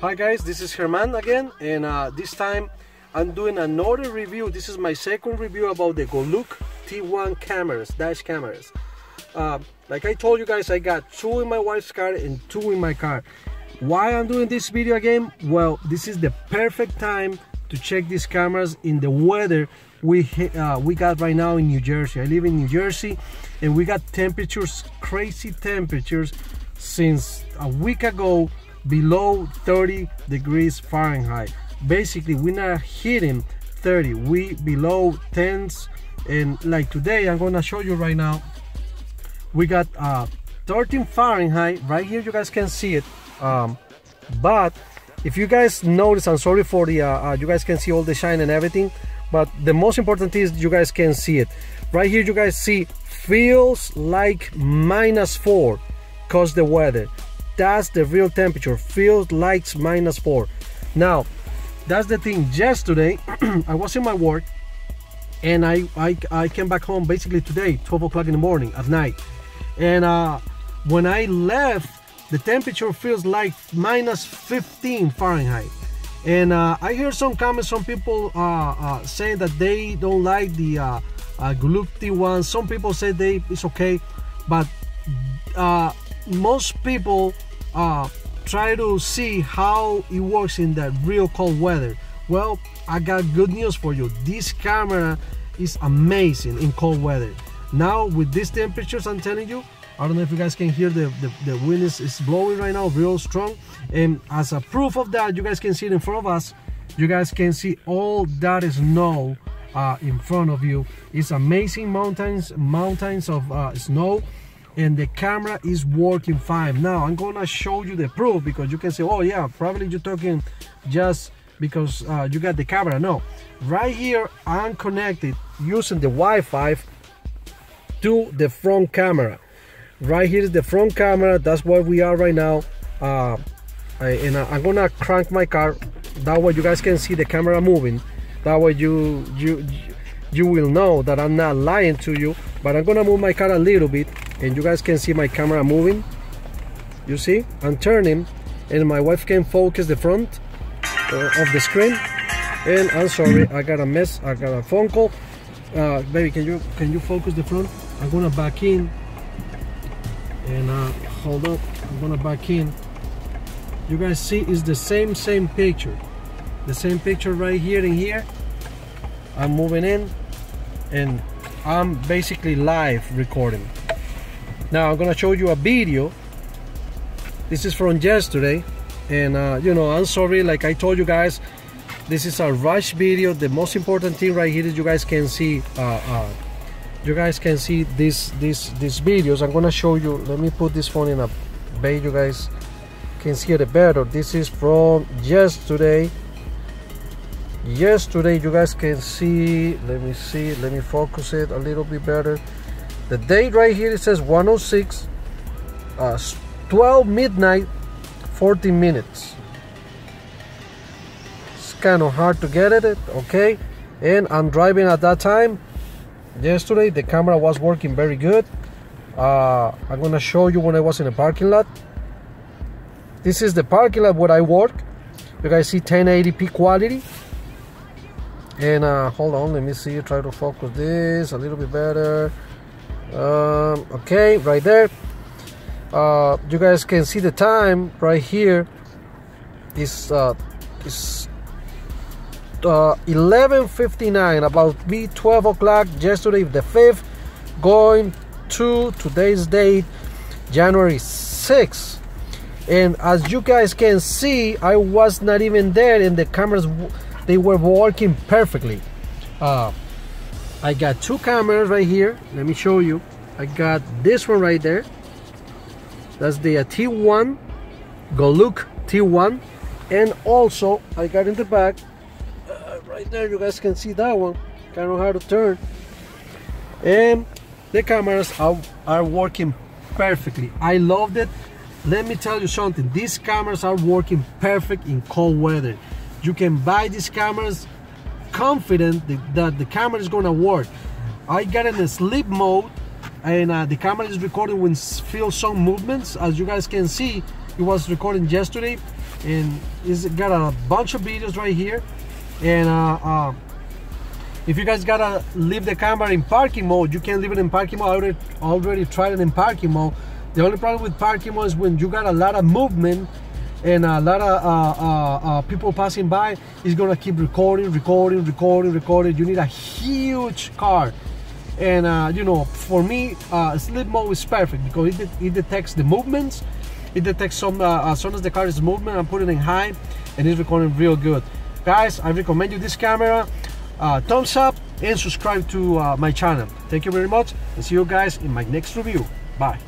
Hi guys, this is Herman again, and this time I'm doing another review. This is my second review about the GOLUK T1 cameras, dash cameras. Like I told you guys, I got 2 in my wife's car and 2 in my car. Why I'm doing this video again? Well, this is the perfect time to check these cameras in the weather we got right now in New Jersey. I live in New Jersey, and we got temperatures, crazy temperatures, since a week ago, below 30 degrees Fahrenheit. Basically, we're not hitting 30, we below 10s, and like today, I'm gonna show you right now, we got 13 Fahrenheit right here. You guys can see it, but if you guys notice, I'm sorry for the you guys can see all the shine and everything, but the most important thing is you guys can see it right here. You guys see feels like -4 cause the weather. That's the real temperature, feels like -4. Now that's the thing. Yesterday I was in my work, and I came back home basically today 12 o'clock in the morning at night, and when I left, the temperature feels like -15 Fahrenheit. And I hear some comments from people saying that they don't like the Golut T1. Some people say it's okay, but most people try to see how it works in that real cold weather. Well, I got good news for you. This camera is amazing in cold weather. Now with these temperatures, I'm telling you, I don't know if you guys can hear the wind is blowing right now real strong, and as a proof of that, you guys can see it in front of us. You guys can see all that snow in front of you. It's amazing, mountains of snow, and the camera is working fine. Now I'm gonna show you the proof, because you can say, oh yeah, probably you're talking just because you got the camera. No, right here I'm connected using the Wi-Fi to the front camera. Right here is the front camera. That's where we are right now. I'm gonna crank my car, that way you guys can see the camera moving. That way you will know that I'm not lying to you. But I'm gonna move my car a little bit, and you guys can see my camera moving. You see, I'm turning, and my wife can focus the front of the screen. And I'm sorry, I got a mess. I got a phone call. Baby, can you focus the front? I'm gonna back in. And hold up, I'm gonna back in. You guys see it's the same picture, the same picture right here and here. I'm moving in, and I'm basically live recording. Now I'm gonna show you a video. This is from yesterday, and you know, I'm sorry, like I told you guys, this is a rush video. The most important thing right here is you guys can see these videos. I'm gonna show you. Let me put this phone in a bay, you guys can see it better. This is from yesterday. You guys can see, let me focus it a little bit better. The date right here, it says 106 12 midnight 14 minutes. It's kind of hard to get it, okay? And I'm driving at that time. Yesterday the camera was working very good. I'm gonna show you when I was in the parking lot. This is the parking lot where I work. You guys see 1080p quality. And hold on, let me see, try to focus this a little bit better. Okay, right there. You guys can see the time right here is 11:59, about 12 o'clock yesterday, the 5th, going to today's date, January 6th. And as you guys can see, I was not even there, and the cameras, they were working perfectly. I got 2 cameras right here. Let me show you. I got this one right there. That's the T1, GOLUK T1, and also I got in the back right there, you guys can see that one, kind of hard to turn, and the cameras are working perfectly. I loved it. Let me tell you something, these cameras are working perfect in cold weather. You can buy these cameras confident that the camera is gonna work. I got in a sleep mode, and the camera is recording when feel some movements. As you guys can see, it was recording yesterday, and it's got a bunch of videos right here. And if you guys gotta leave the camera in parking mode, you can leave it in parking mode. I already tried it in parking mode. The only problem with parking mode is when you got a lot of movement and a lot of people passing by, it's gonna keep recording. You need a huge car. And you know, for me, sleep mode is perfect because it detects the movements. It detects some as soon as the car is moving, I'm putting it in high, and it's recording real good. Guys, I recommend you this camera. Thumbs up and subscribe to my channel. Thank you very much, and see you guys in my next review. Bye.